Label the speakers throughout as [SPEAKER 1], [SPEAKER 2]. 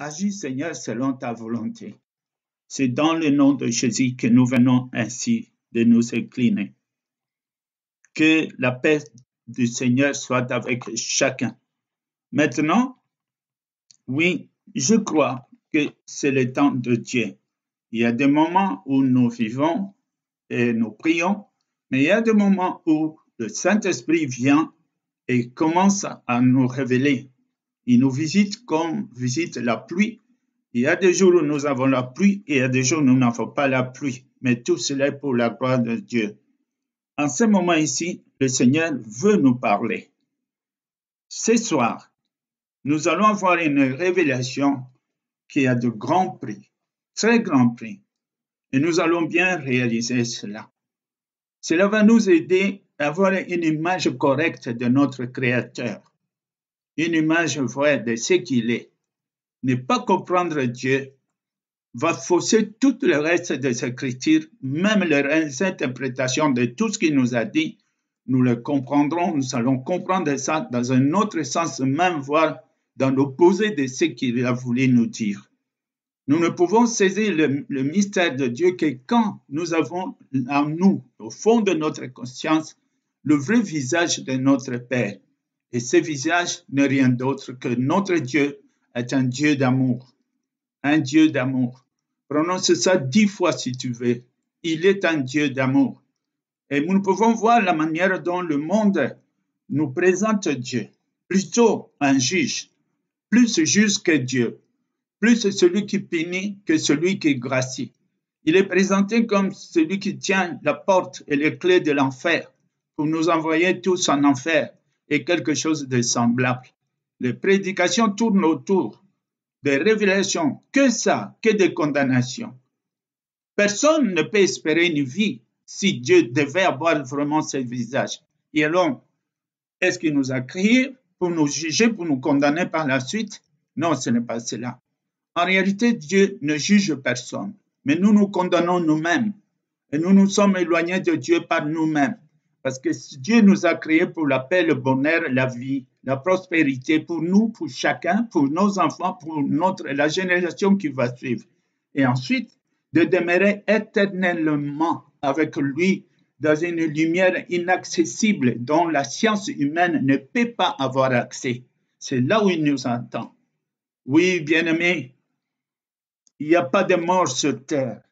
[SPEAKER 1] Agis, Seigneur, selon ta volonté. C'est dans le nom de Jésus que nous venons ainsi de nous incliner. Que la paix du Seigneur soit avec chacun. Maintenant, oui, je crois que c'est le temps de Dieu. Il y a des moments où nous vivons et nous prions, mais il y a des moments où le Saint-Esprit vient et commence à nous révéler. Il nous visite comme visite la pluie. Il y a des jours où nous avons la pluie et il y a des jours où nous n'avons pas la pluie, mais tout cela est pour la gloire de Dieu. En ce moment ici, le Seigneur veut nous parler. Ce soir, nous allons avoir une révélation qui a de grands prix, très grands prix, et nous allons bien réaliser cela. Cela va nous aider à avoir une image correcte de notre Créateur, une image vraie de ce qu'il est. Ne pas comprendre Dieu va fausser tout le reste des Écritures, même les interprétations de tout ce qu'il nous a dit. Nous le comprendrons, nous allons comprendre ça dans un autre sens, même voire dans l'opposé de ce qu'il a voulu nous dire. Nous ne pouvons saisir le mystère de Dieu que quand nous avons en nous, au fond de notre conscience, le vrai visage de notre Père. Et ce visage n'est rien d'autre que notre Dieu est un Dieu d'amour. Un Dieu d'amour. Prononce ça 10 fois si tu veux. Il est un Dieu d'amour. Et nous pouvons voir la manière dont le monde nous présente Dieu. Plutôt un juge. Plus juge que Dieu. Plus celui qui punit que celui qui gracie. Il est présenté comme celui qui tient la porte et les clés de l'enfer pour nous envoyer tous en enfer et quelque chose de semblable. Les prédications tournent autour des révélations, que ça, que des condamnations. Personne ne peut espérer une vie si Dieu devait avoir vraiment ce visage. Et alors, est-ce qu'il nous a créés pour nous juger, pour nous condamner par la suite? Non, ce n'est pas cela. En réalité, Dieu ne juge personne, mais nous nous condamnons nous-mêmes et nous nous sommes éloignés de Dieu par nous-mêmes. Parce que Dieu nous a créés pour la paix, le bonheur, la vie, la prospérité pour nous, pour chacun, pour nos enfants, pour la génération qui va suivre. Et ensuite, de demeurer éternellement avec lui dans une lumière inaccessible dont la science humaine ne peut pas avoir accès. C'est là où il nous entend. Oui, bien-aimés, il n'y a pas de mort sur terre,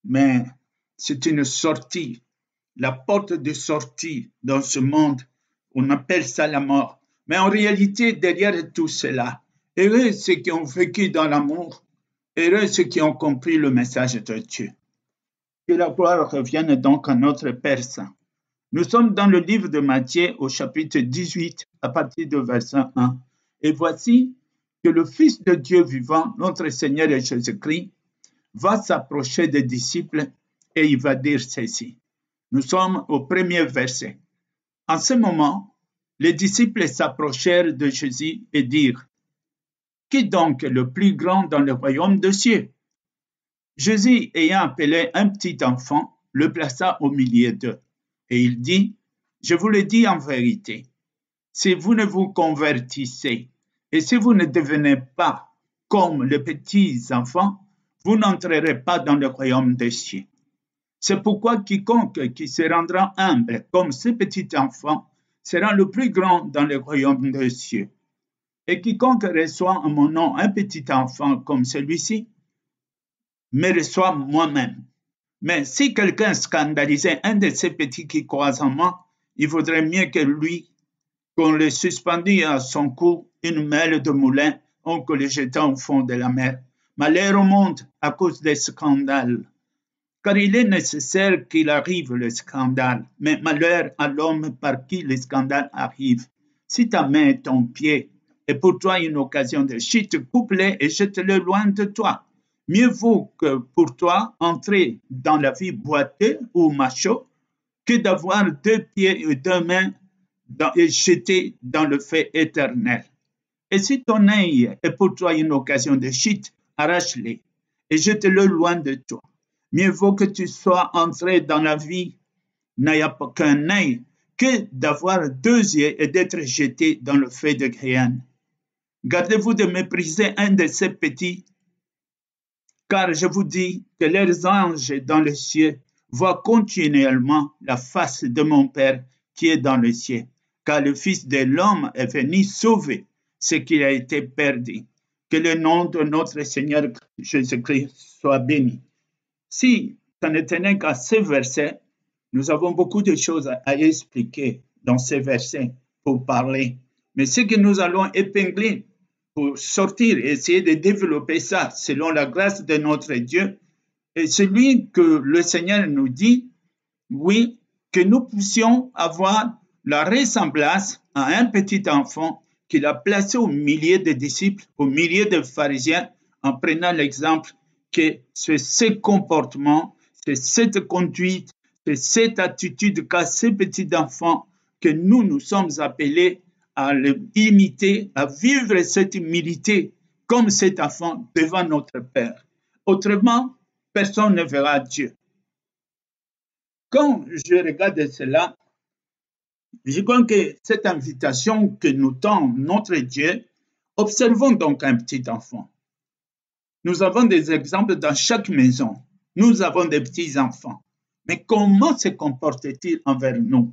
[SPEAKER 1] mais c'est une sortie. La porte de sortie dans ce monde, on appelle ça la mort. Mais en réalité, derrière tout cela, heureux ceux qui ont vécu dans l'amour, heureux ceux qui ont compris le message de Dieu. Que la gloire revienne donc à notre Père Saint. Nous sommes dans le livre de Matthieu au chapitre 18 à partir du verset 1. Et voici que le Fils de Dieu vivant, notre Seigneur Jésus-Christ, va s'approcher des disciples et il va dire ceci. Nous sommes au premier verset. En ce moment, les disciples s'approchèrent de Jésus et dirent, « Qui donc est le plus grand dans le royaume des cieux ?» Jésus, ayant appelé un petit enfant, le plaça au milieu d'eux. Et il dit, « Je vous le dis en vérité, si vous ne vous convertissez et si vous ne devenez pas comme les petits enfants, vous n'entrerez pas dans le royaume des cieux. C'est pourquoi quiconque qui se rendra humble comme ce petit enfant sera le plus grand dans le royaume des cieux. Et quiconque reçoit en mon nom un petit enfant comme celui-ci, me reçoit moi-même. Mais si quelqu'un scandalisait un de ces petits qui croient en moi, il vaudrait mieux que lui qu'on le suspendît à son cou une mêle de moulin ou que le jetant au fond de la mer. Malheur au monde à cause des scandales. Car il est nécessaire qu'il arrive le scandale, mais malheur à l'homme par qui le scandale arrive. Si ta main et ton pied est pour toi une occasion de chute, coupe-les et jette-les loin de toi. Mieux vaut que pour toi entrer dans la vie boiteux ou macho que d'avoir 2 pieds et 2 mains et jeter dans le feu éternel. Et si ton œil est pour toi une occasion de chute, arrache-les et jette-le loin de toi. Mieux vaut que tu sois entré dans la vie n'ayant qu'un œil que d'avoir 2 yeux et d'être jeté dans le feu de Géhenne. Gardez-vous de mépriser un de ces petits, car je vous dis que leurs anges dans les cieux voient continuellement la face de mon Père qui est dans le ciel, car le Fils de l'homme est venu sauver ce qui a été perdu. Que le nom de notre Seigneur Jésus-Christ soit béni. Si ça ne tenait qu'à ces versets, nous avons beaucoup de choses à expliquer dans ces versets pour parler. Mais ce que nous allons épingler pour sortir et essayer de développer ça selon la grâce de notre Dieu, est celui que le Seigneur nous dit, oui, que nous puissions avoir la ressemblance à un petit enfant qu'il a placé au milieu des disciples, au milieu des pharisiens, en prenant l'exemple que c'est ce comportement, c'est cette conduite, c'est cette attitude qu'a ces petits enfants que nous sommes appelés à imiter, à vivre cette humilité comme cet enfant devant notre Père. Autrement, personne ne verra Dieu. Quand je regarde cela, je crois que cette invitation que nous tend notre Dieu, observons donc un petit enfant. Nous avons des exemples dans chaque maison. Nous avons des petits enfants. Mais comment se comporte-t-il envers nous?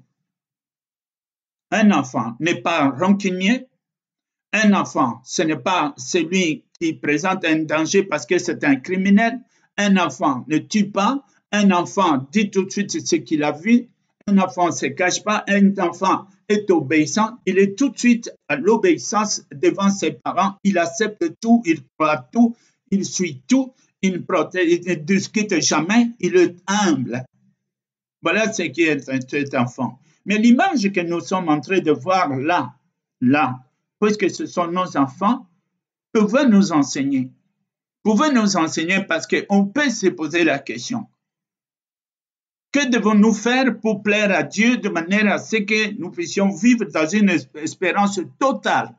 [SPEAKER 1] Un enfant n'est pas rancunier. Un enfant, ce n'est pas celui qui présente un danger parce que c'est un criminel. Un enfant ne tue pas. Un enfant dit tout de suite ce qu'il a vu. Un enfant ne se cache pas. Un enfant est obéissant. Il est tout de suite à l'obéissance devant ses parents. Il accepte tout, il croit tout, il suit tout, il ne discute jamais, il est humble. Voilà ce qui est cet enfant. Mais l'image que nous sommes en train de voir là, puisque ce sont nos enfants, pouvait nous enseigner. Pouvait nous enseigner parce qu'on peut se poser la question. Que devons-nous faire pour plaire à Dieu de manière à ce que nous puissions vivre dans une espérance totale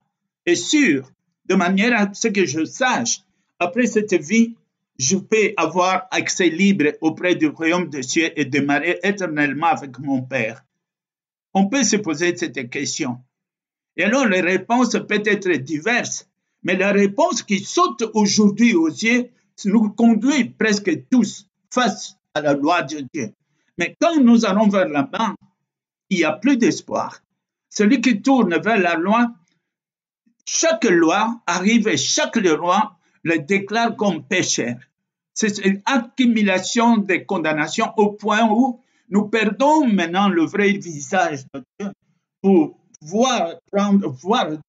[SPEAKER 1] et sûre, de manière à ce que je sache, après cette vie, je peux avoir accès libre auprès du royaume des cieux et demeurer éternellement avec mon Père. On peut se poser cette question. Et alors, les réponses peuvent être diverses, mais la réponse qui saute aujourd'hui aux yeux nous conduit presque tous face à la loi de Dieu. Mais quand nous allons vers là-bas, il n'y a plus d'espoir. Celui qui tourne vers la loi, chaque loi arrive et chaque loi le déclare comme pécheur. C'est une accumulation de condamnations au point où nous perdons maintenant le vrai visage de Dieu pour voir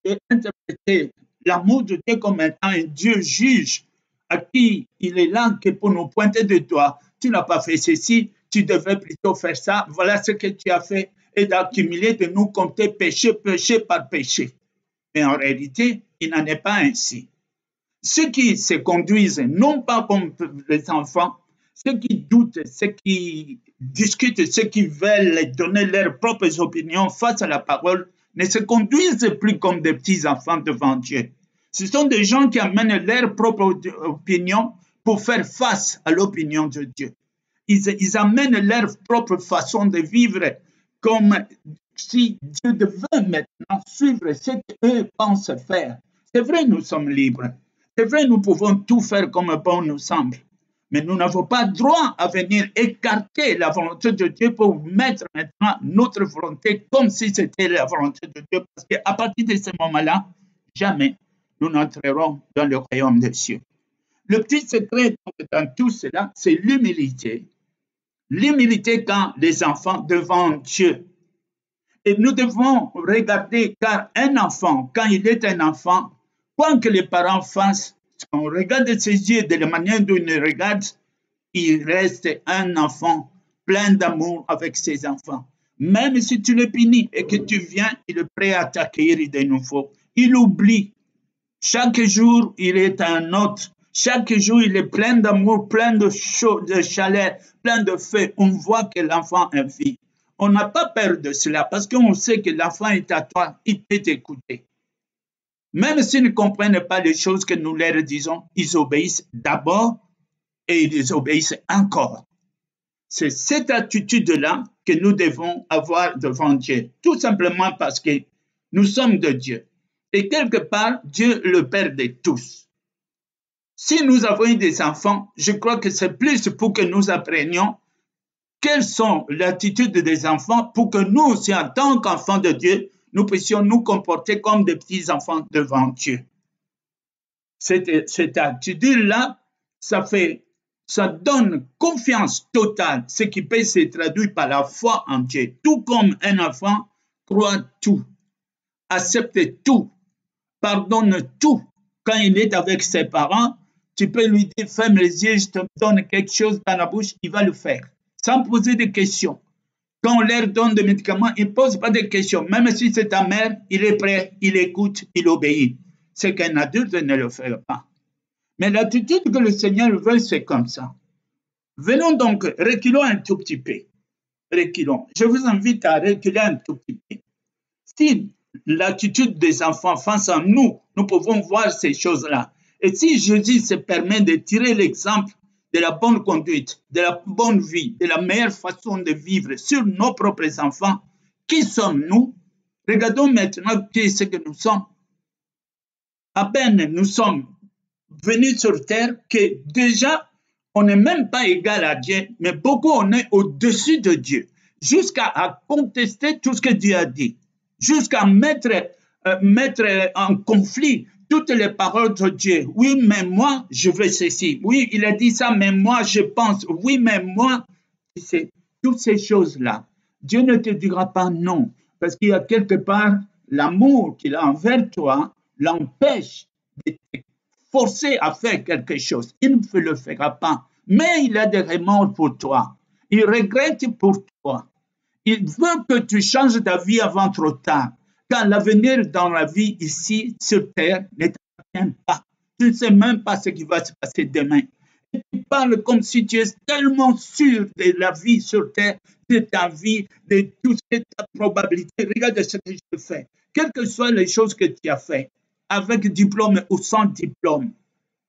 [SPEAKER 1] Dieu, interpréter l'amour de Dieu comme étant un Dieu juge à qui il est là que pour nous pointer du doigt. Tu n'as pas fait ceci, tu devais plutôt faire ça, voilà ce que tu as fait, et d'accumuler de nous compter péché par péché. Mais en réalité, il n'en est pas ainsi. Ceux qui se conduisent, non pas comme les enfants, ceux qui doutent, ceux qui discutent, ceux qui veulent donner leurs propres opinions face à la parole, ne se conduisent plus comme des petits enfants devant Dieu. Ce sont des gens qui amènent leurs propres opinions pour faire face à l'opinion de Dieu. Ils amènent leur propre façon de vivre comme si Dieu devait maintenant suivre ce qu'eux pensent faire. C'est vrai, nous sommes libres. C'est vrai, nous pouvons tout faire comme bon nous semble. Mais nous n'avons pas droit à venir écarter la volonté de Dieu pour mettre maintenant notre volonté comme si c'était la volonté de Dieu. Parce qu'à partir de ce moment-là, jamais nous n'entrerons dans le royaume des cieux. Le petit secret dans tout cela, c'est l'humilité. L'humilité quand les enfants devant Dieu. Et nous devons regarder, car un enfant, quand il est un enfant, quoi que les parents fassent, on regarde ses yeux de la manière dont il regarde, il reste un enfant plein d'amour avec ses enfants. Même si tu le punis et que tu viens, il est prêt à t'accueillir de nouveau. Il oublie. Chaque jour, il est un autre. Chaque jour, il est plein d'amour, plein de chaleur, plein de feu. On voit que l'enfant est vie. On n'a pas peur de cela parce qu'on sait que l'enfant est à toi, il peut t'écouter. Même s'ils ne comprennent pas les choses que nous leur disons, ils obéissent d'abord et ils obéissent encore. C'est cette attitude-là que nous devons avoir devant Dieu, tout simplement parce que nous sommes de Dieu. Et quelque part, Dieu le Père de tous. Si nous avons eu des enfants, je crois que c'est plus pour que nous apprenions quelles sont les attitudes des enfants pour que nous aussi, en tant qu'enfants de Dieu, nous puissions nous comporter comme des petits enfants devant Dieu. Cette attitude-là, ça donne confiance totale, ce qui peut se traduire par la foi en Dieu. Tout comme un enfant croit tout, accepte tout, pardonne tout. Quand il est avec ses parents, tu peux lui dire, ferme les yeux, je te donne quelque chose dans la bouche, il va le faire, sans poser de questions. Quand on leur donne des médicaments, il ne pose pas de questions. Même si c'est ta mère, il est prêt, il écoute, il obéit. C'est qu'un adulte ne le fait pas. Mais l'attitude que le Seigneur veut, c'est comme ça. Venons donc, reculons un tout petit peu. Reculons. Je vous invite à reculer un tout petit peu. Si l'attitude des enfants face à nous, nous pouvons voir ces choses-là. Et si Jésus se permet de tirer l'exemple de la bonne conduite, de la bonne vie, de la meilleure façon de vivre sur nos propres enfants, qui sommes-nous? Regardons maintenant qui est ce que nous sommes. À peine nous sommes venus sur terre que déjà, on n'est même pas égal à Dieu, mais beaucoup on est au-dessus de Dieu, jusqu'à contester tout ce que Dieu a dit, jusqu'à mettre en conflit toutes les paroles de Dieu. Oui, mais moi, je veux ceci. Oui, il a dit ça, mais moi, je pense. Oui, mais moi, c'est toutes ces choses-là. Dieu ne te dira pas non, parce qu'il y a quelque part l'amour qu'il a envers toi l'empêche de te forcer à faire quelque chose. Il ne le fera pas, mais il a des remords pour toi. Il regrette pour toi. Il veut que tu changes ta vie avant trop tard. Car l'avenir dans la vie ici, sur terre, ne t'appartient pas. Tu ne sais même pas ce qui va se passer demain. Et tu parles comme si tu es tellement sûr de la vie sur terre, de ta vie, de toute ta probabilité. Regarde ce que je fais. Quelles que soient les choses que tu as faites, avec diplôme ou sans diplôme,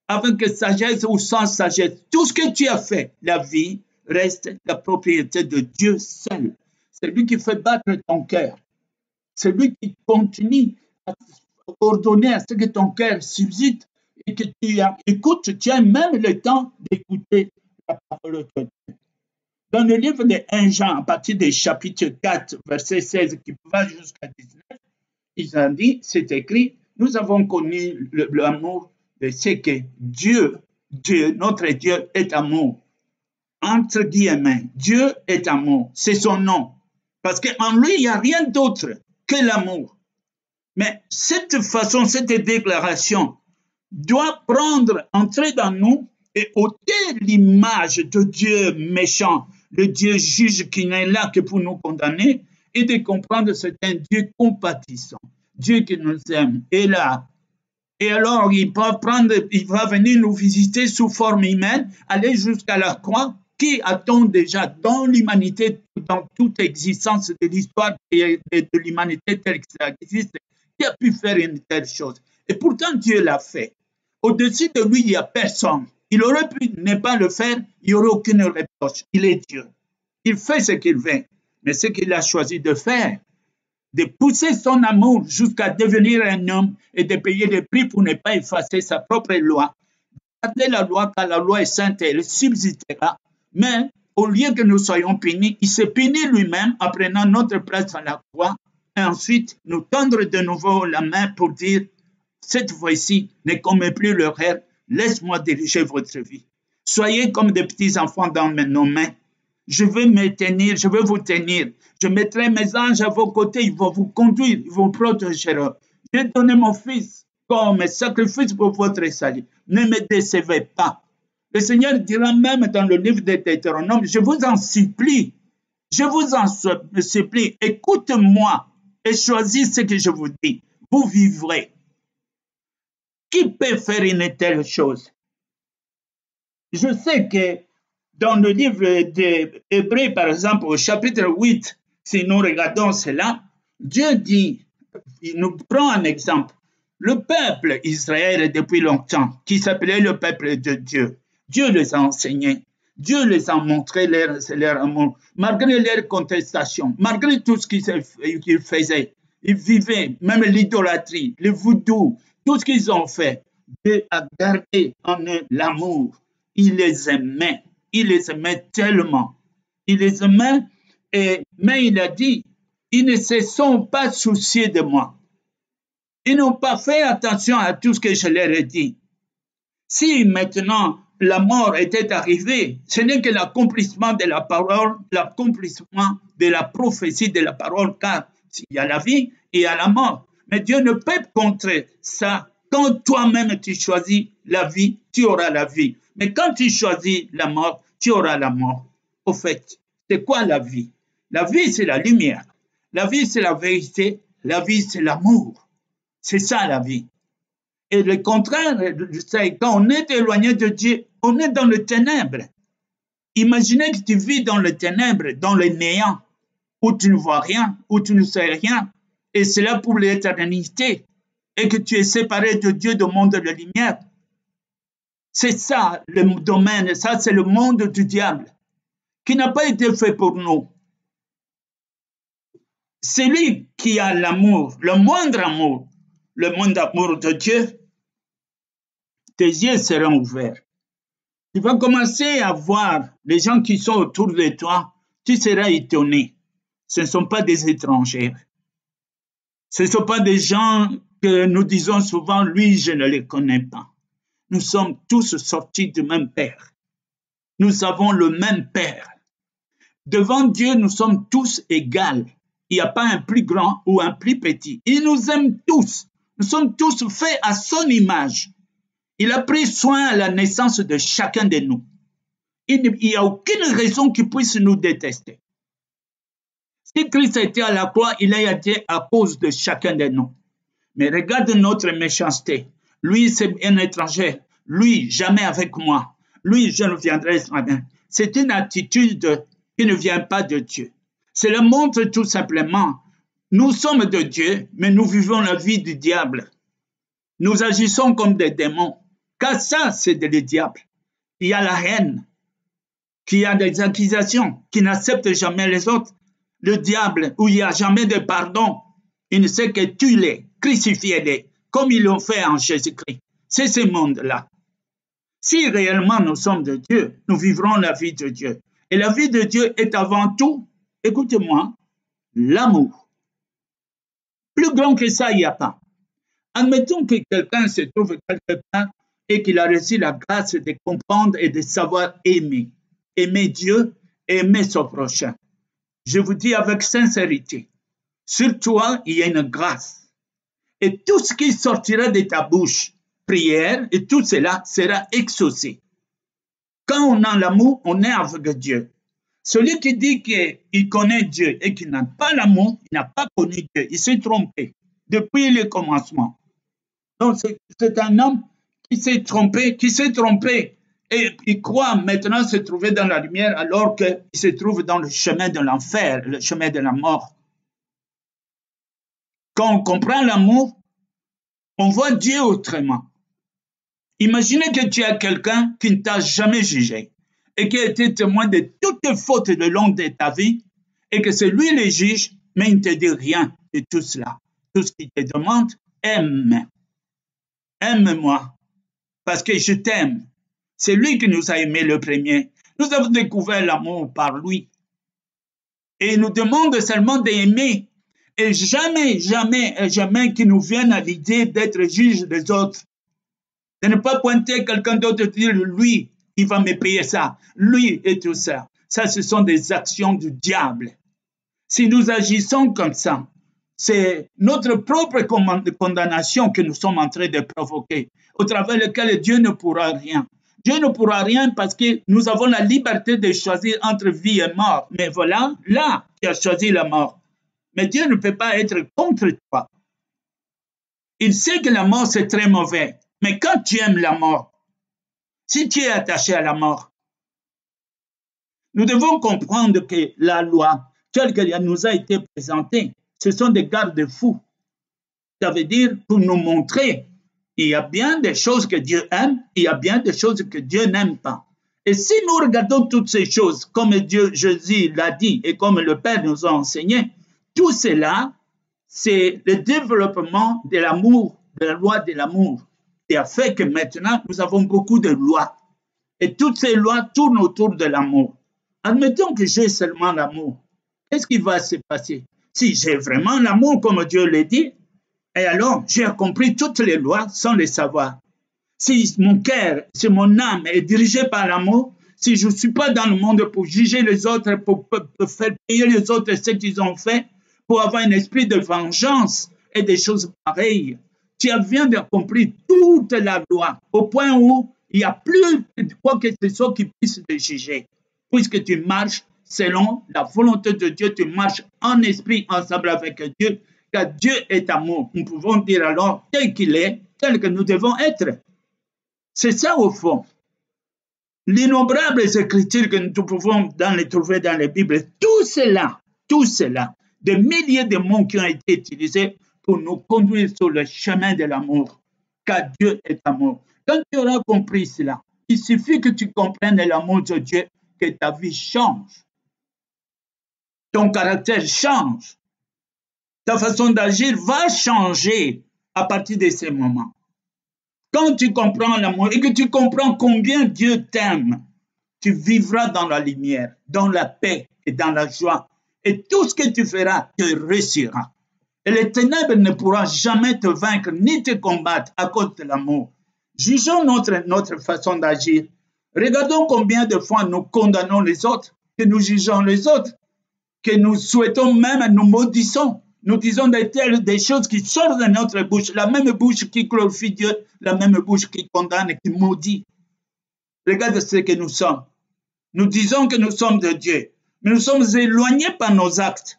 [SPEAKER 1] avec sagesse ou sans sagesse, tout ce que tu as fait, la vie reste la propriété de Dieu seul. C'est lui qui fait battre ton cœur. C'est lui qui continue à ordonner à ce que ton cœur subsiste et que tu écoutes, tu as même le temps d'écouter la parole de Dieu. Dans le livre de 1 Jean, à partir du chapitre 4, verset 16, qui va jusqu'à 19, il a dit, c'est écrit, nous avons connu l'amour de ce que Dieu, notre Dieu est amour. Entre guillemets, Dieu est amour, c'est son nom. Parce qu'en lui, il n'y a rien d'autre que l'amour. Mais cette façon, cette déclaration doit entrer dans nous et ôter l'image de Dieu méchant, le Dieu juge qui n'est là que pour nous condamner, et de comprendre que c'est un Dieu compatissant, Dieu qui nous aime, est là. Et alors, il va venir nous visiter sous forme humaine, aller jusqu'à la croix. Qui a-t-on déjà dans l'humanité, dans toute existence de l'histoire et de l'humanité telle que ça existe, qui a pu faire une telle chose? Et pourtant, Dieu l'a fait. Au-dessus de lui, il n'y a personne. Il aurait pu ne pas le faire, il n'y aurait aucune reproche. Il est Dieu. Il fait ce qu'il veut. Mais ce qu'il a choisi de faire, de pousser son amour jusqu'à devenir un homme et de payer le prix pour ne pas effacer sa propre loi. Gardez la loi, car la loi est sainte et elle subsistera. Mais au lieu que nous soyons punis, il s'est puni lui-même en prenant notre place à la croix et ensuite nous tendre de nouveau la main pour dire, cette fois-ci, ne commets plus l'erreur, laisse-moi diriger votre vie. Soyez comme des petits enfants dans nos mains. Je vais me tenir, je vais vous tenir. Je mettrai mes anges à vos côtés, ils vont vous conduire, ils vous protégeront. J'ai donné mon fils comme sacrifice pour votre salut. Ne me décevez pas. Le Seigneur dira même dans le livre de Deutéronome, je vous en supplie, écoute-moi et choisis ce que je vous dis. Vous vivrez. Qui peut faire une telle chose? Je sais que dans le livre d'Hébreux, par exemple, au chapitre 8, si nous regardons cela, Dieu dit, il nous prend un exemple. Le peuple Israël, depuis longtemps, qui s'appelait le peuple de Dieu, Dieu les a enseignés, Dieu les a montré leur amour, malgré leurs contestations, malgré tout ce qu'ils faisaient. Ils vivaient, même l'idolâtrie, le voodoo, tout ce qu'ils ont fait. Dieu a gardé en eux l'amour. Il les aimait. Il les aimait tellement. Il les aimait, mais il a dit, ils ne se sont pas souciés de moi. Ils n'ont pas fait attention à tout ce que je leur ai dit. Si maintenant la mort était arrivée, ce n'est que l'accomplissement de la parole, l'accomplissement de la prophétie de la parole, car il y a la vie et il y a la mort. Mais Dieu ne peut contrer ça. Quand toi-même tu choisis la vie, tu auras la vie. Mais quand tu choisis la mort, tu auras la mort. Au fait, c'est quoi la vie? La vie, c'est la lumière. La vie, c'est la vérité. La vie, c'est l'amour. C'est ça la vie. Et le contraire, c'est quand on est éloigné de Dieu, on est dans le ténèbre. Imaginez que tu vis dans le ténèbre, dans le néant, où tu ne vois rien, où tu ne sais rien, et c'est là pour l'éternité, et que tu es séparé de Dieu, du monde de la lumière. C'est ça le domaine, ça c'est le monde du diable, qui n'a pas été fait pour nous. Celui qui a l'amour, le moindre amour de Dieu, tes yeux seront ouverts. Tu vas commencer à voir les gens qui sont autour de toi, tu seras étonné. Ce ne sont pas des étrangers. Ce ne sont pas des gens que nous disons souvent, lui, je ne les connais pas. Nous sommes tous sortis du même Père. Nous avons le même Père. Devant Dieu, nous sommes tous égaux. Il n'y a pas un plus grand ou un plus petit. Il nous aime tous. Nous sommes tous faits à son image. Il a pris soin à la naissance de chacun de nous. Il n'y a aucune raison qu'il puisse nous détester. Si Christ a été à la croix, il a été à cause de chacun de nous. Mais regarde notre méchanceté. Lui, c'est un étranger. Lui, jamais avec moi. Lui, je ne viendrai jamais. C'est une attitude qui ne vient pas de Dieu. Cela montre tout simplement, nous sommes de Dieu, mais nous vivons la vie du diable. Nous agissons comme des démons. Car ça, c'est le diable. Il y a la haine, qui a des accusations, qui n'accepte jamais les autres. Le diable, où il n'y a jamais de pardon, il ne sait que tuer-les, crucifier-les, comme ils l'ont fait en Jésus-Christ. C'est ce monde-là. Si réellement nous sommes de Dieu, nous vivrons la vie de Dieu. Et la vie de Dieu est avant tout, écoutez-moi, l'amour. Plus grand que ça, il n'y a pas. Admettons que quelqu'un se trouve quelque part et qu'il a reçu la grâce de comprendre et de savoir aimer. Aimer Dieu, aimer son prochain. Je vous dis avec sincérité, sur toi, il y a une grâce. Et tout ce qui sortira de ta bouche, prière, et tout cela sera exaucé. Quand on a l'amour, on est avec Dieu. Celui qui dit qu'il connaît Dieu et qui n'a pas l'amour, il n'a pas connu Dieu. Il s'est trompé depuis le commencement. Donc, c'est un homme qui s'est trompé, et il croit maintenant se trouver dans la lumière alors qu'il se trouve dans le chemin de l'enfer, le chemin de la mort. Quand on comprend l'amour, on voit Dieu autrement. Imaginez que tu as quelqu'un qui ne t'a jamais jugé et qui a été témoin de toutes tes fautes le long de ta vie et que c'est lui le juge, mais il ne te dit rien de tout cela. Tout ce qu'il te demande, aime. Aime-moi parce que je t'aime. C'est lui qui nous a aimés le premier. Nous avons découvert l'amour par lui. Et il nous demande seulement d'aimer. Et jamais, jamais, jamais qu'il nous vienne à l'idée d'être juge des autres. De ne pas pointer quelqu'un d'autre et dire, lui, il va me payer ça. Lui et tout ça. Ça, ce sont des actions du diable. Si nous agissons comme ça, c'est notre propre condamnation que nous sommes en train de provoquer, au travers lequel Dieu ne pourra rien. Dieu ne pourra rien parce que nous avons la liberté de choisir entre vie et mort. Mais voilà, là, tu as choisi la mort. Mais Dieu ne peut pas être contre toi. Il sait que la mort, c'est très mauvais. Mais quand tu aimes la mort, si tu es attaché à la mort, nous devons comprendre que la loi, telle qu'elle nous a été présentée, ce sont des garde-fous. Ça veut dire pour nous montrer il y a bien des choses que Dieu aime, il y a bien des choses que Dieu n'aime pas. Et si nous regardons toutes ces choses, comme Dieu, Jésus l'a dit, et comme le Père nous a enseigné, tout cela, c'est le développement de l'amour, de la loi de l'amour, qui a fait que maintenant, nous avons beaucoup de lois. Et toutes ces lois tournent autour de l'amour. Admettons que j'ai seulement l'amour. Qu'est-ce qui va se passer? Si j'ai vraiment l'amour, comme Dieu l'a dit, et alors j'ai accompli toutes les lois sans les savoir. Si mon cœur, si mon âme est dirigée par l'amour, si je ne suis pas dans le monde pour juger les autres, pour faire payer les autres ce qu'ils ont fait, pour avoir un esprit de vengeance et des choses pareilles, tu viens d'accomplir toute la loi au point où il n'y a plus quoi que ce soit qui puisse te juger. Puisque tu marches selon la volonté de Dieu, tu marches en esprit ensemble avec Dieu, car Dieu est amour. Nous pouvons dire alors tel qu'il est, tel que nous devons être. C'est ça au fond. L'innombrables écritures que nous pouvons les trouver dans la Bible, tout cela, des milliers de mots qui ont été utilisés pour nous conduire sur le chemin de l'amour, car Dieu est amour. Quand tu auras compris cela, il suffit que tu comprennes l'amour de Dieu, que ta vie change. Ton caractère change. Ta façon d'agir va changer à partir de ces moments. Quand tu comprends l'amour et que tu comprends combien Dieu t'aime, tu vivras dans la lumière, dans la paix et dans la joie. Et tout ce que tu feras te réussira. Et les ténèbres ne pourront jamais te vaincre ni te combattre à cause de l'amour. Jugeons notre façon d'agir. Regardons combien de fois nous condamnons les autres, que nous jugeons les autres, que nous souhaitons même, nous maudissons. Nous disons des choses qui sortent de notre bouche, la même bouche qui glorifie Dieu, la même bouche qui condamne et qui maudit. Regarde ce que nous sommes. Nous disons que nous sommes de Dieu, mais nous sommes éloignés par nos actes.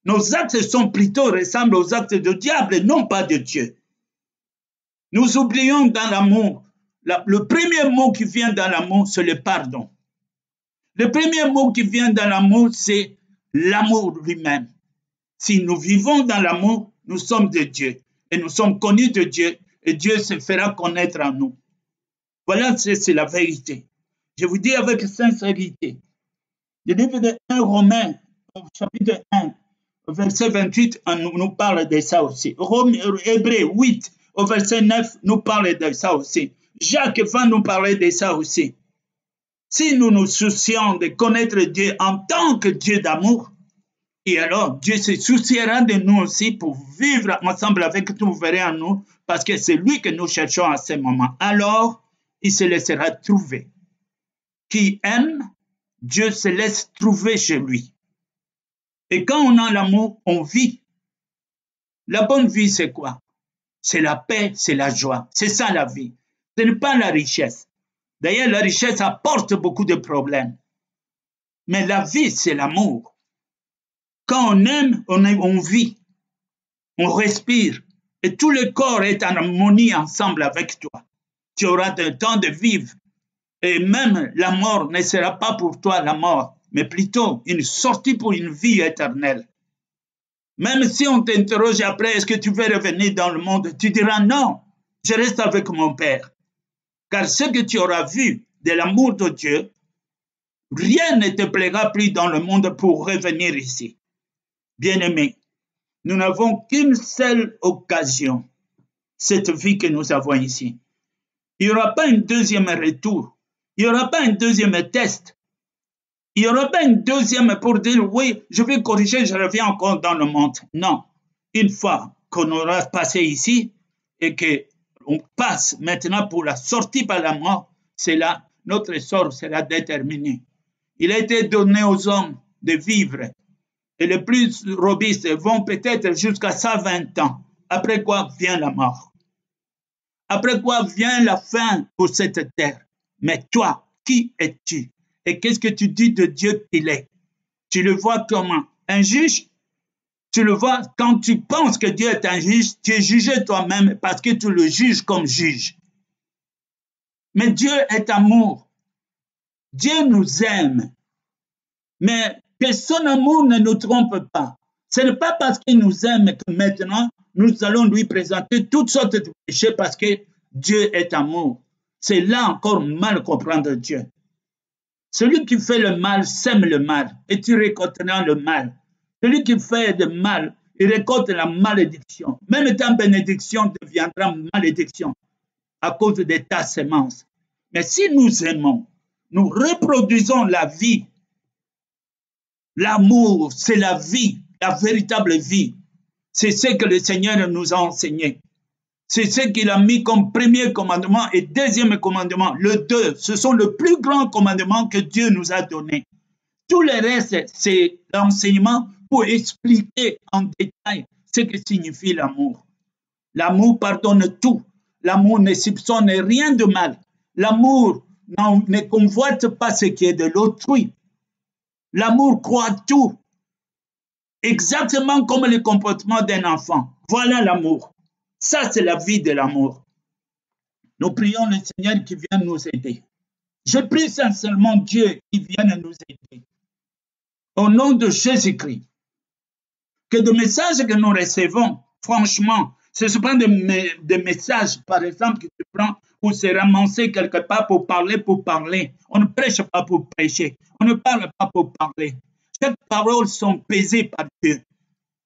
[SPEAKER 1] Nos actes ressemblent aux actes du diable et non pas de Dieu. Nous oublions dans l'amour, le premier mot qui vient dans l'amour, c'est le pardon. Le premier mot qui vient dans l'amour, c'est l'amour lui-même. Si nous vivons dans l'amour, nous sommes de Dieu et nous sommes connus de Dieu et Dieu se fera connaître en nous. Voilà, c'est la vérité. Je vous dis avec sincérité. Le livre de 1 Romains, chapitre 1, verset 28, nous parle de ça aussi. Hébreux 8, au verset 9, nous parle de ça aussi. Jacques va nous parler de ça aussi. Si nous nous soucions de connaître Dieu en tant que Dieu d'amour, et alors Dieu se souciera de nous aussi pour vivre ensemble avec nous, vous verrez en nous, parce que c'est lui que nous cherchons à ce moment. Alors, il se laissera trouver. Qui aime, Dieu se laisse trouver chez lui. Et quand on a l'amour, on vit. La bonne vie, c'est quoi? C'est la paix, c'est la joie. C'est ça la vie. Ce n'est pas la richesse. D'ailleurs, la richesse apporte beaucoup de problèmes. Mais la vie, c'est l'amour. Quand on aime, on vit. On respire. Et tout le corps est en harmonie ensemble avec toi. Tu auras le temps de vivre. Et même la mort ne sera pas pour toi la mort, mais plutôt une sortie pour une vie éternelle. Même si on t'interroge après, est-ce que tu veux revenir dans le monde, tu diras non, je reste avec mon Père. Car ce que tu auras vu de l'amour de Dieu, rien ne te plaira plus dans le monde pour revenir ici. Bien-aimés, nous n'avons qu'une seule occasion, cette vie que nous avons ici. Il n'y aura pas un deuxième retour. Il n'y aura pas un deuxième test. Il n'y aura pas un deuxième pour dire, oui, je vais corriger, je reviens encore dans le monde. Non. Une fois qu'on aura passé ici et qu'on passe maintenant pour la sortie par la mort, c'est là, notre sort sera déterminé. Il a été donné aux hommes de vivre. Et les plus robustes vont peut-être jusqu'à 120 ans. Après quoi vient la mort. Après quoi vient la fin pour cette terre. Mais toi, qui es-tu? Et qu'est-ce que tu dis de Dieu qu'il est? Tu le vois comment? Un juge? Tu le vois quand tu penses que Dieu est un juge, tu es jugé toi-même parce que tu le juges comme juge. Mais Dieu est amour. Dieu nous aime. Mais que son amour ne nous trompe pas. Ce n'est pas parce qu'il nous aime que maintenant, nous allons lui présenter toutes sortes de péchés parce que Dieu est amour. C'est là encore mal comprendre Dieu. Celui qui fait le mal sème le mal et tu récolteras le mal. Celui qui fait le mal, il récolte la malédiction. Même ta bénédiction deviendra malédiction à cause de ta sémence. Mais si nous aimons, nous reproduisons la vie. L'amour, c'est la vie, la véritable vie. C'est ce que le Seigneur nous a enseigné. C'est ce qu'il a mis comme premier commandement et deuxième commandement. Le 2, ce sont le plus grand commandement que Dieu nous a donné. Tout le reste, c'est l'enseignement pour expliquer en détail ce que signifie l'amour. L'amour pardonne tout. L'amour ne soupçonne rien de mal. L'amour ne convoite pas ce qui est de l'autrui. L'amour croit tout. Exactement comme le comportement d'un enfant. Voilà l'amour. Ça, c'est la vie de l'amour. Nous prions le Seigneur qui vienne nous aider. Je prie sincèrement Dieu qui vienne nous aider. Au nom de Jésus-Christ. Que des messages que nous recevons, franchement, ce ne sont pas des messages, par exemple, que tu prends pour se ramasser quelque part pour parler. On ne prêche pas pour prêcher. On ne parle pas pour parler. Chaque parole sont pesées par Dieu.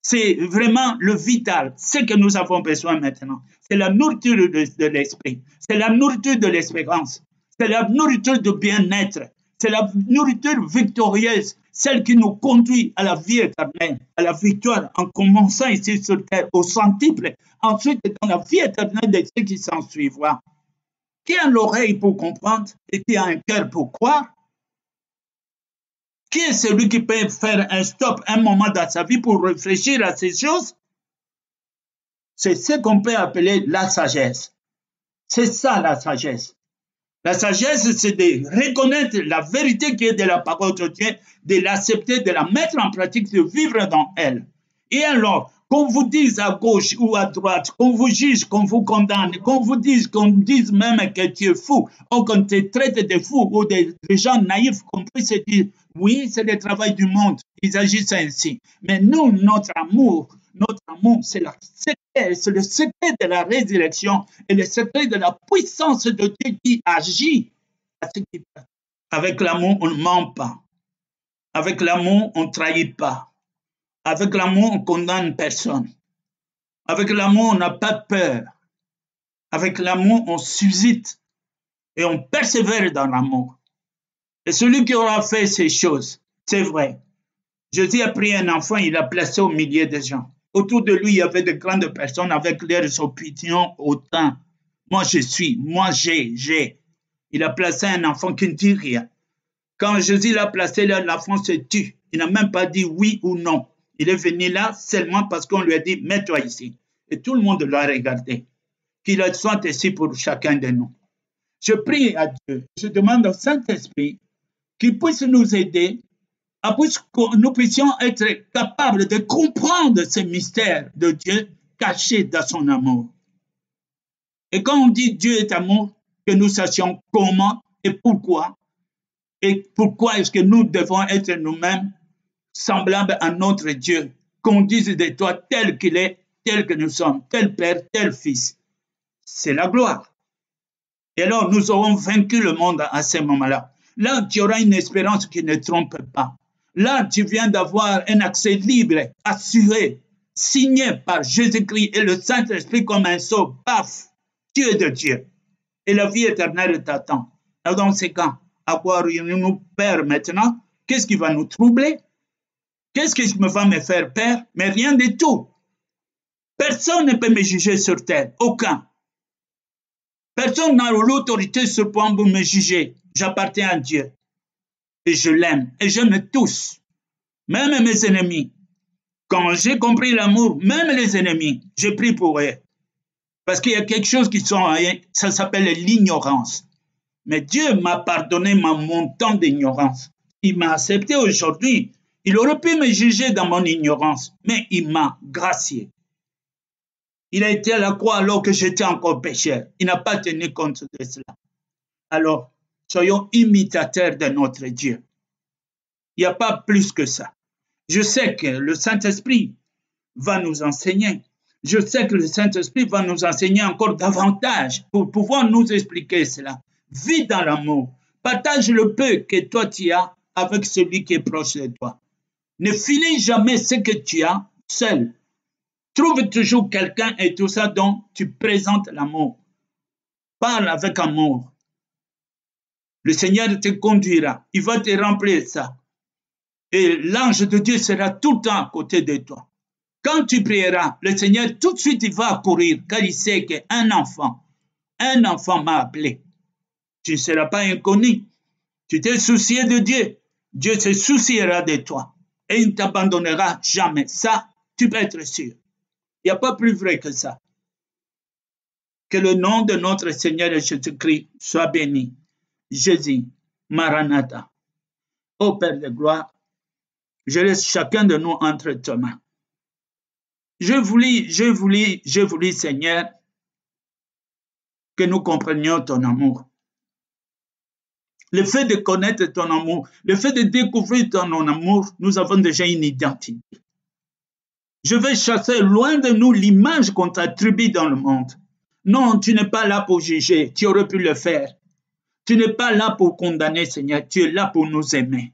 [SPEAKER 1] C'est vraiment le vital, ce que nous avons besoin maintenant. C'est la nourriture de l'esprit. C'est la nourriture de l'espérance. C'est la nourriture du bien-être. C'est la nourriture victorieuse, celle qui nous conduit à la vie éternelle, à la victoire, en commençant ici sur terre, au centuple, ensuite dans la vie éternelle de ceux qui s'en suivra. Qui a l'oreille pour comprendre et qui a un cœur pour croire? Qui est celui qui peut faire un stop un moment dans sa vie pour réfléchir à ces choses? C'est ce qu'on peut appeler la sagesse. C'est ça la sagesse. La sagesse, c'est de reconnaître la vérité qui est de la parole de Dieu, de l'accepter, de la mettre en pratique, de vivre dans elle. Et alors, qu'on vous dise à gauche ou à droite, qu'on vous juge, qu'on vous condamne, qu'on dise même que tu es fou, ou qu'on te traite de fou, ou des gens naïfs, qu'on puisse se dire, oui, c'est le travail du monde, ils agissent ainsi. Mais nous, notre amour, c'est le secret de la résurrection et le secret de la puissance de Dieu qui agit. Avec l'amour, on ne ment pas. Avec l'amour, on ne trahit pas. Avec l'amour, on ne condamne personne. Avec l'amour, on n'a pas peur. Avec l'amour, on suscite et on persévère dans l'amour. Et celui qui aura fait ces choses, c'est vrai. Jésus a pris un enfant, il l'a placé au milieu des gens. Autour de lui, il y avait de grandes personnes avec leurs opinions autant. Moi, je suis, moi, j'ai. Il a placé un enfant qui ne dit rien. Quand Jésus l'a placé là, l'enfant se tue. Il n'a même pas dit oui ou non. Il est venu là seulement parce qu'on lui a dit, mets-toi ici. Et tout le monde l'a regardé. Qu'il soit ici pour chacun de nous. Je prie à Dieu, je demande au Saint-Esprit qu'il puisse nous aider à que nous puissions être capables de comprendre ces mystères de Dieu cachés dans son amour. Et quand on dit Dieu est amour, que nous sachions comment et pourquoi est-ce que nous devons être nous-mêmes semblables à notre Dieu, qu'on dise de toi tel qu'il est, tel que nous sommes, tel Père, tel Fils. C'est la gloire. Et alors, nous aurons vaincu le monde à ce moment-là. Là, tu auras une espérance qui ne trompe pas. Là, tu viens d'avoir un accès libre, assuré, signé par Jésus-Christ et le Saint-Esprit comme un sceau. Paf, tu es de Dieu. Et la vie éternelle t'attend. Alors, dans ces cas, à quoi nous peur maintenant? Qu'est-ce qui va nous troubler? Qu'est-ce qui va me faire peur? Mais rien du tout. Personne ne peut me juger sur terre. Aucun. Personne n'a l'autorité sur point pour me juger. J'appartiens à Dieu. Et je l'aime. Et j'aime tous. Même mes ennemis. Quand j'ai compris l'amour, même les ennemis, je prie pour eux. Parce qu'il y a quelque chose ça s'appelle l'ignorance. Mais Dieu m'a pardonné mon temps d'ignorance. Il m'a accepté aujourd'hui. Il aurait pu me juger dans mon ignorance, mais il m'a gracié. Il a été à la croix alors que j'étais encore pécheur. Il n'a pas tenu compte de cela. Alors, soyons imitateurs de notre Dieu. Il n'y a pas plus que ça. Je sais que le Saint-Esprit va nous enseigner. Je sais que le Saint-Esprit va nous enseigner encore davantage pour pouvoir nous expliquer cela. Vis dans l'amour. Partage le peu que toi tu as avec celui qui est proche de toi. Ne finis jamais ce que tu as seul. Trouve toujours quelqu'un et tout ça dont tu présentes l'amour. Parle avec amour. Le Seigneur te conduira. Il va te remplir ça. Et l'ange de Dieu sera tout le temps à côté de toi. Quand tu prieras, le Seigneur, tout de suite, il va courir, car il sait qu'un enfant m'a appelé. Tu ne seras pas inconnu. Tu t'es soucié de Dieu. Dieu se souciera de toi. Et il ne t'abandonnera jamais. Ça, tu peux être sûr. Il n'y a pas plus vrai que ça. Que le nom de notre Seigneur Jésus-Christ soit béni. Jésus, Maranatha. Ô Père de gloire, je laisse chacun de nous entre tes mains. Je voulais, Seigneur, que nous comprenions ton amour. Le fait de connaître ton amour, le fait de découvrir ton amour, nous avons déjà une identité. Je vais chasser loin de nous l'image qu'on t'attribue dans le monde. Non, tu n'es pas là pour juger, tu aurais pu le faire. Tu n'es pas là pour condamner, Seigneur, tu es là pour nous aimer.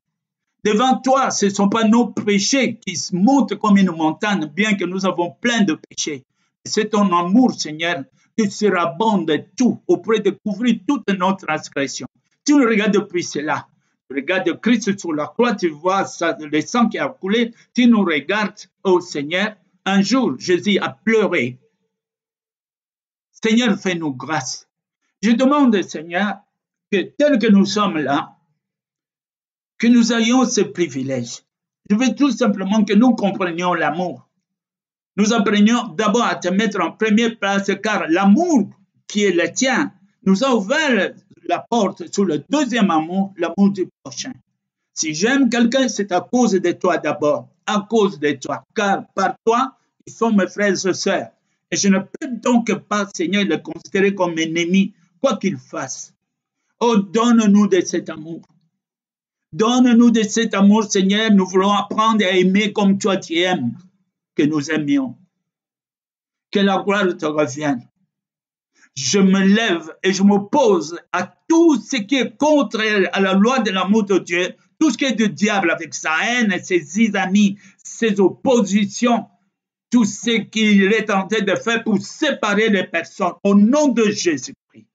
[SPEAKER 1] Devant toi, ce ne sont pas nos péchés qui se montent comme une montagne, bien que nous avons plein de péchés. C'est ton amour, Seigneur, qui surabonde tout, auprès de couvrir toute notre transgression. Tu nous regardes depuis cela. Tu regardes Christ sur la croix, tu vois ça, le sang qui a coulé. Tu nous regardes, oh Seigneur. Un jour, Jésus a pleuré. Seigneur, fais-nous grâce. Je demande, Seigneur, que tel que nous sommes là, que nous ayons ce privilège. Je veux tout simplement que nous comprenions l'amour. Nous apprenions d'abord à te mettre en première place, car l'amour qui est le tien nous a ouvert la porte sur le deuxième amour, l'amour du prochain. Si j'aime quelqu'un, c'est à cause de toi d'abord, à cause de toi, car par toi, ils sont mes frères et sœurs. Et je ne peux donc pas, Seigneur, le considérer comme ennemi, quoi qu'il fasse. Oh, donne-nous de cet amour. Donne-nous de cet amour, Seigneur. Nous voulons apprendre à aimer comme toi tu aimes, que nous aimions. Que la gloire te revienne. Je me lève et je m'oppose à tout ce qui est contraire à la loi de l'amour de Dieu, tout ce qui est du diable avec sa haine, ses isamies, ses oppositions, tout ce qu'il est en train de faire pour séparer les personnes. Au nom de Jésus-Christ,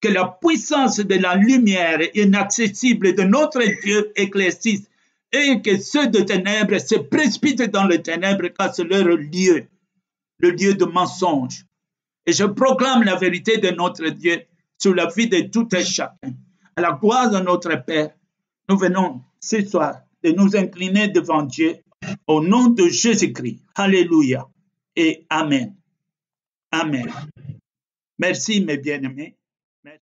[SPEAKER 1] que la puissance de la lumière inaccessible de notre Dieu éclaircisse et que ceux de ténèbres se précipitent dans les ténèbres car c'est leur lieu, le lieu de mensonge. Et je proclame la vérité de notre Dieu sur la vie de tout et chacun. À la gloire de notre Père, nous venons ce soir de nous incliner devant Dieu au nom de Jésus-Christ. Alléluia et Amen. Amen. Merci mes bien-aimés.